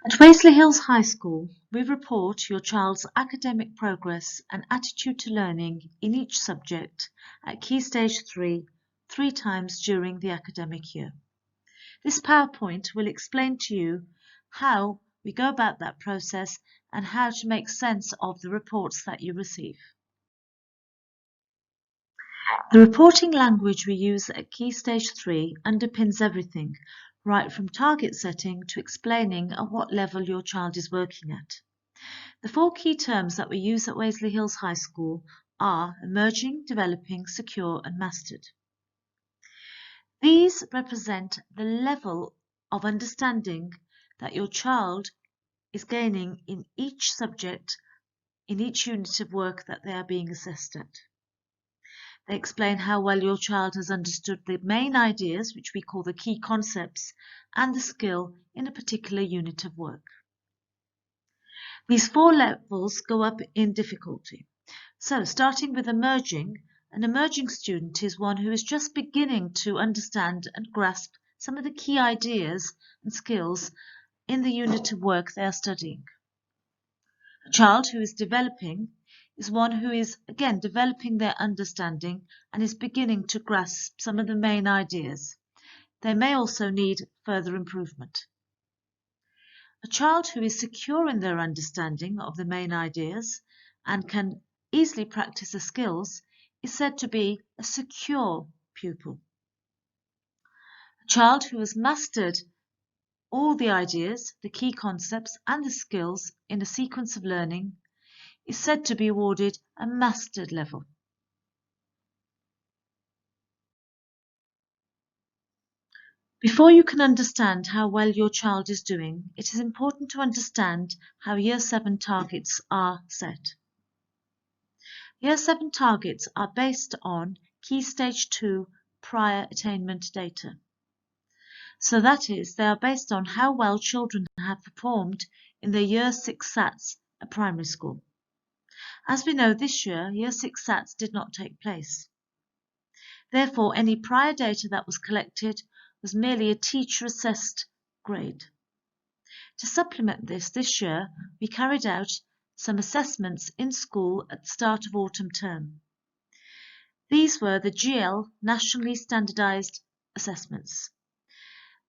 At Waverley Hills High School, we report your child's academic progress and attitude to learning in each subject at Key Stage 3 three times during the academic year. This PowerPoint will explain to you how we go about that process and how to make sense of the reports that you receive. The reporting language we use at Key Stage 3 underpins everything, right from target setting to explaining at what level your child is working at. The four key terms that we use at Waverley Hills High School are emerging, developing, secure and mastered. These represent the level of understanding that your child is gaining in each subject, in each unit of work that they are being assessed at. They explain how well your child has understood the main ideas, which we call the key concepts, and the skill in a particular unit of work. These four levels go up in difficulty. So, starting with emerging, an emerging student is one who is just beginning to understand and grasp some of the key ideas and skills in the unit of work they are studying. A child who is developing is one who is, again, developing their understanding and is beginning to grasp some of the main ideas. They may also need further improvement. A child who is secure in their understanding of the main ideas and can easily practice the skills is said to be a secure pupil. A child who has mastered all the ideas, the key concepts and the skills in a sequence of learning is said to be awarded a mastered level. Before you can understand how well your child is doing, it is important to understand how Year 7 targets are set. Year 7 targets are based on Key Stage 2 prior attainment data. So that is, they are based on how well children have performed in their Year 6 SATs at primary school. As we know, this year, Year 6 SATs did not take place. Therefore, any prior data that was collected was merely a teacher-assessed grade. To supplement this year, we carried out some assessments in school at the start of autumn term. These were the GL Nationally Standardized Assessments.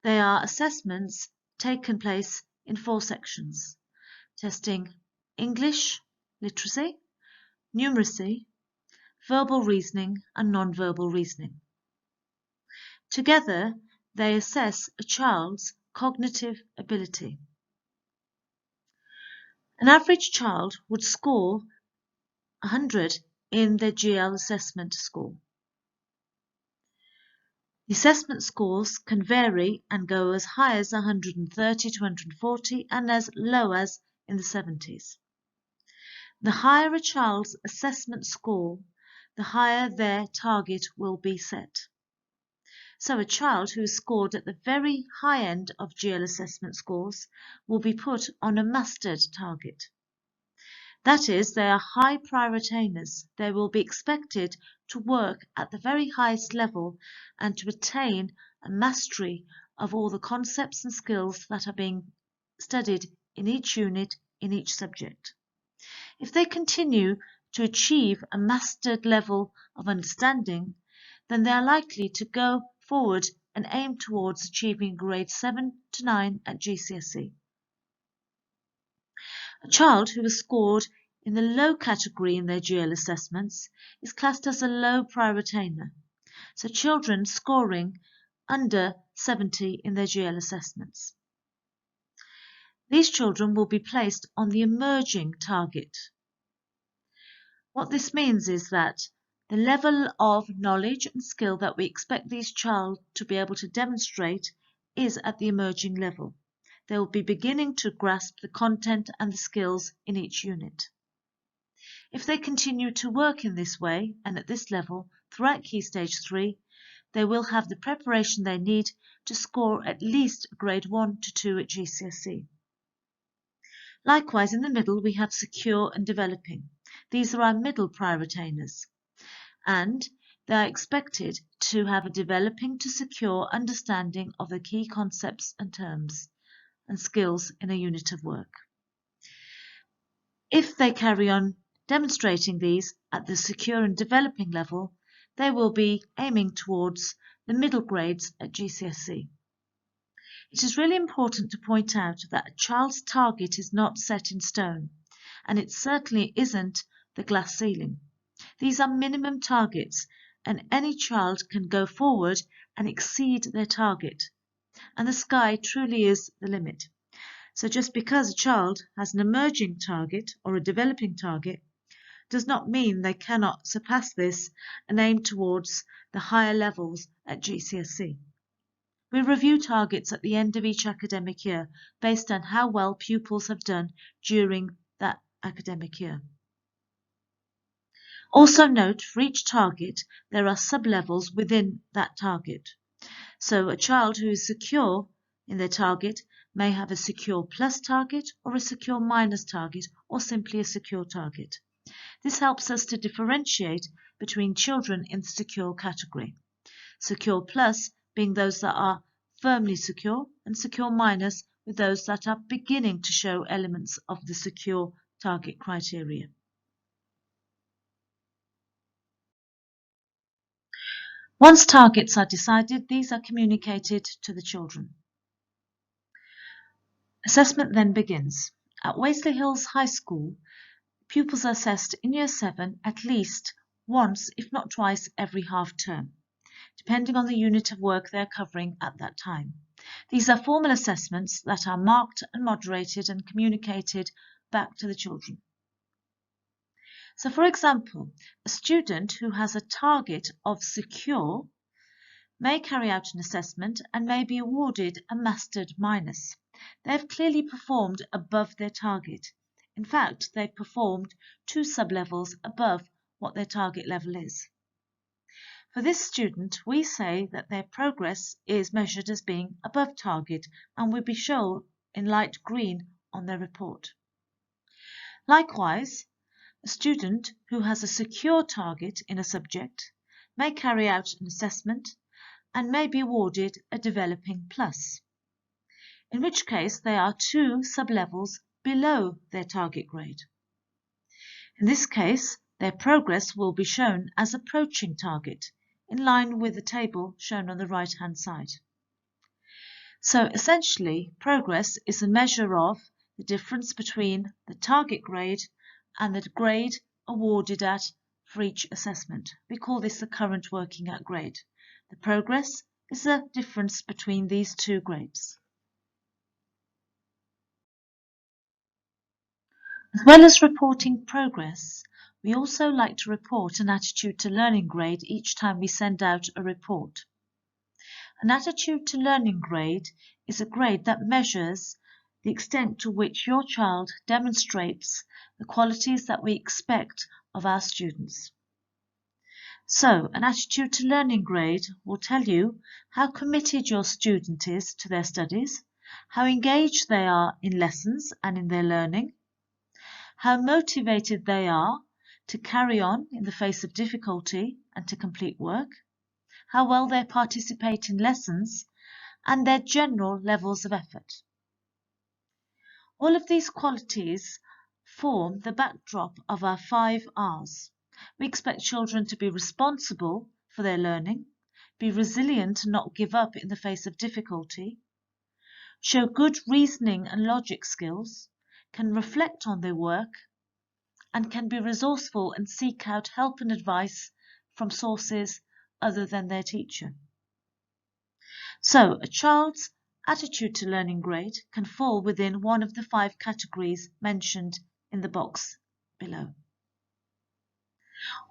They are assessments taken place in four sections, testing English literacy, numeracy, verbal reasoning and non-verbal reasoning. Together, they assess a child's cognitive ability. An average child would score 100 in their GL assessment score. The assessment scores can vary and go as high as 130 to 140 and as low as in the 70s. The higher a child's assessment score, the higher their target will be set. So a child who is scored at the very high end of GL assessment scores will be put on a mastered target. That is, they are high prior attainers. They will be expected to work at the very highest level and to attain a mastery of all the concepts and skills that are being studied in each unit, in each subject. If they continue to achieve a mastered level of understanding, then they are likely to go forward and aim towards achieving grades 7 to 9 at GCSE. A child who is scored in the low category in their GL assessments is classed as a low prior attainer. So children scoring under 70 in their GL assessments. These children will be placed on the emerging target. What this means is that the level of knowledge and skill that we expect these child to be able to demonstrate is at the emerging level. They will be beginning to grasp the content and the skills in each unit. If they continue to work in this way and at this level throughout Key Stage 3, they will have the preparation they need to score at least grade 1 to 2 at GCSE. Likewise, in the middle, we have secure and developing. These are our middle prior attainers, and they are expected to have a developing to secure understanding of the key concepts and terms and skills in a unit of work. If they carry on demonstrating these at the secure and developing level, they will be aiming towards the middle grades at GCSE. It is really important to point out that a child's target is not set in stone, and it certainly isn't the glass ceiling. These are minimum targets, and any child can go forward and exceed their target, and the sky truly is the limit. So just because a child has an emerging target or a developing target does not mean they cannot surpass this and aim towards the higher levels at GCSE. We review targets at the end of each academic year based on how well pupils have done during that academic year. Also note, for each target, there are sub-levels within that target. So a child who is secure in their target may have a secure plus target or a secure minus target or simply a secure target. This helps us to differentiate between children in the secure category. Secure plus being those that are firmly secure, and secure minus with those that are beginning to show elements of the secure target criteria. Once targets are decided, these are communicated to the children. Assessment then begins. At Wasley Hills High School, pupils are assessed in Year 7 at least once, if not twice, every half term, depending on the unit of work they are covering at that time. These are formal assessments that are marked and moderated and communicated back to the children. So, for example, a student who has a target of secure may carry out an assessment and may be awarded a mastered minus. They have clearly performed above their target. In fact, they performed 2 sub-levels above what their target level is. For this student, we say that their progress is measured as being above target and will be shown in light green on their report. Likewise, a student who has a secure target in a subject may carry out an assessment and may be awarded a developing plus, in which case they are 2 sub-levels below their target grade. In this case, their progress will be shown as approaching target, in line with the table shown on the right-hand side. So essentially, progress is a measure of the difference between the target grade and the grade awarded at for each assessment. We call this the current working at grade. The progress is the difference between these 2 grades. As well as reporting progress, we also like to report an attitude to learning grade each time we send out a report. An attitude to learning grade is a grade that measures the extent to which your child demonstrates the qualities that we expect of our students. So, an attitude to learning grade will tell you how committed your student is to their studies, how engaged they are in lessons and in their learning, how motivated they are to carry on in the face of difficulty and to complete work, how well they participate in lessons, and their general levels of effort. All of these qualities form the backdrop of our 5 R's. We expect children to be responsible for their learning, be resilient and not give up in the face of difficulty, show good reasoning and logic skills, can reflect on their work, and can be resourceful and seek out help and advice from sources other than their teacher. So, a child's attitude to learning grade can fall within one of the 5 categories mentioned in the box below.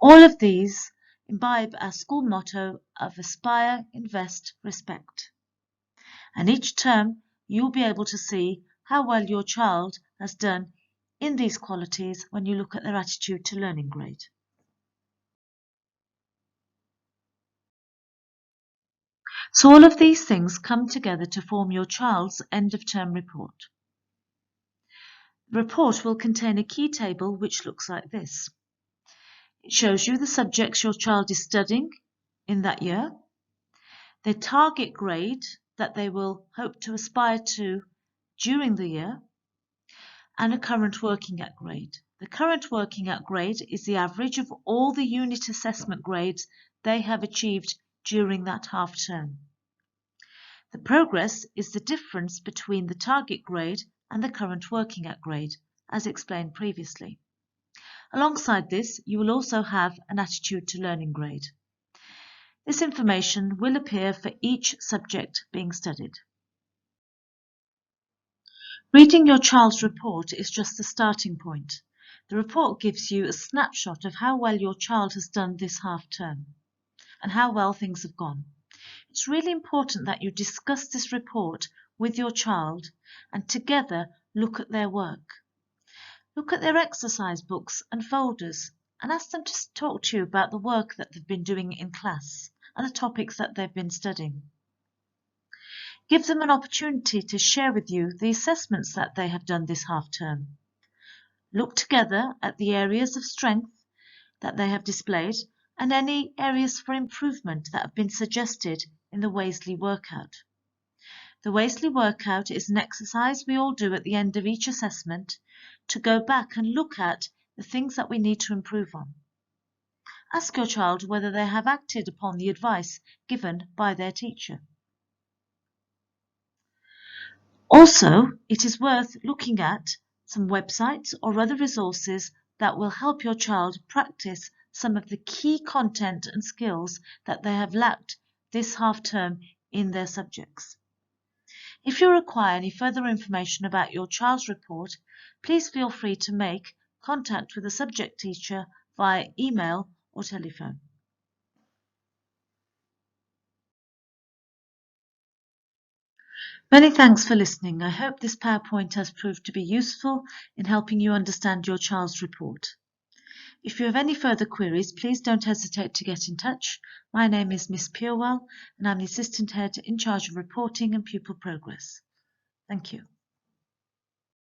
All of these imbibe our school motto of Aspire, Invest, Respect. And each term you'll be able to see how well your child has done in these qualities when you look at their attitude to learning grade. So all of these things come together to form your child's end of term report. The report will contain a key table which looks like this. It shows you the subjects your child is studying in that year, their target grade that they will hope to aspire to during the year, and a current working at grade. The current working at grade is the average of all the unit assessment grades they have achieved during that half term. The progress is the difference between the target grade and the current working at grade, as explained previously. Alongside this, you will also have an attitude to learning grade. This information will appear for each subject being studied. Reading your child's report is just the starting point. The report gives you a snapshot of how well your child has done this half term and how well things have gone. It's really important that you discuss this report with your child and together look at their work. Look at their exercise books and folders and ask them to talk to you about the work that they've been doing in class and the topics that they've been studying. Give them an opportunity to share with you the assessments that they have done this half term. Look together at the areas of strength that they have displayed and any areas for improvement that have been suggested in the Waisley workout. The Waisley workout is an exercise we all do at the end of each assessment to go back and look at the things that we need to improve on. Ask your child whether they have acted upon the advice given by their teacher. Also, it is worth looking at some websites or other resources that will help your child practice some of the key content and skills that they have lacked this half term in their subjects. If you require any further information about your child's report, please feel free to make contact with the subject teacher via email or telephone. Many thanks for listening. I hope this PowerPoint has proved to be useful in helping you understand your child's report. If you have any further queries, please don't hesitate to get in touch. My name is Miss Purewell and I'm the Assistant Head in charge of reporting and pupil progress. Thank you.